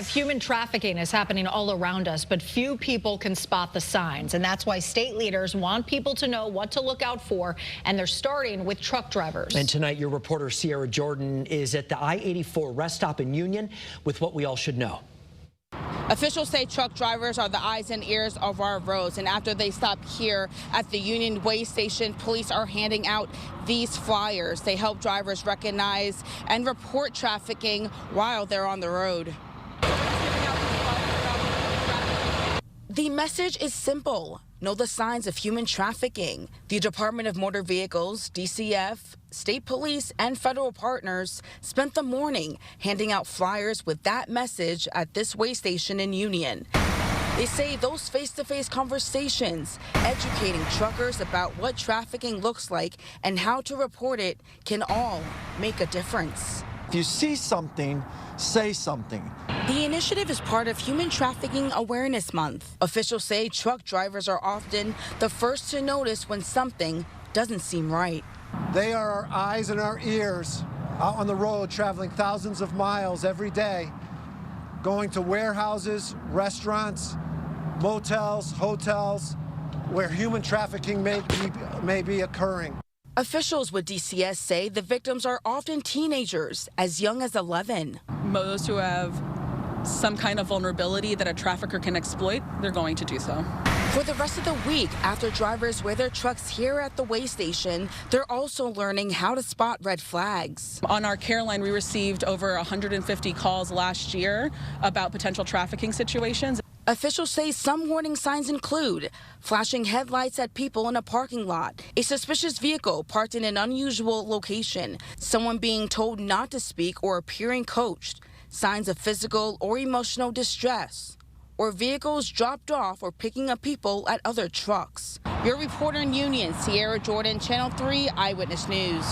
Human trafficking is happening all around us, but few people can spot the signs. And that's why state leaders want people to know what to look out for. And they're starting with truck drivers. And tonight, your reporter Sierra Jordan is at the I-84 rest stop in Union with what we all should know. Officials say truck drivers are the eyes and ears of our roads, and after they stop here at the Union Way station, police are handing out these flyers. They help drivers recognize and report trafficking while they're on the road. The message is simple. Know the signs of human trafficking. The Department of Motor Vehicles, DCF, state police, and federal partners spent the morning handing out flyers with that message at this way station in Union. They say those face-to-face conversations, educating truckers about what trafficking looks like and how to report it, can all make a difference. If you see something, say something. The initiative is part of Human Trafficking Awareness Month. Officials say truck drivers are often the first to notice when something doesn't seem right. They are our eyes and our ears out on the road, traveling thousands of miles every day, going to warehouses, restaurants, motels, hotels, where human trafficking may be occurring. Officials with DCS say the victims are often teenagers as young as 11. Those who have some kind of vulnerability that a trafficker can exploit, they're going to do so. For the rest of the week, after drivers wear their trucks here at the way station, they're also learning how to spot red flags. On our care line, we received over 150 calls last year about potential trafficking situations. Officials say some warning signs include flashing headlights at people in a parking lot, a suspicious vehicle parked in an unusual location, someone being told not to speak or appearing coached, signs of physical or emotional distress, or vehicles dropped off or picking up people at other trucks. Your reporter in Union, Sierra Jordan, Channel 3 Eyewitness News.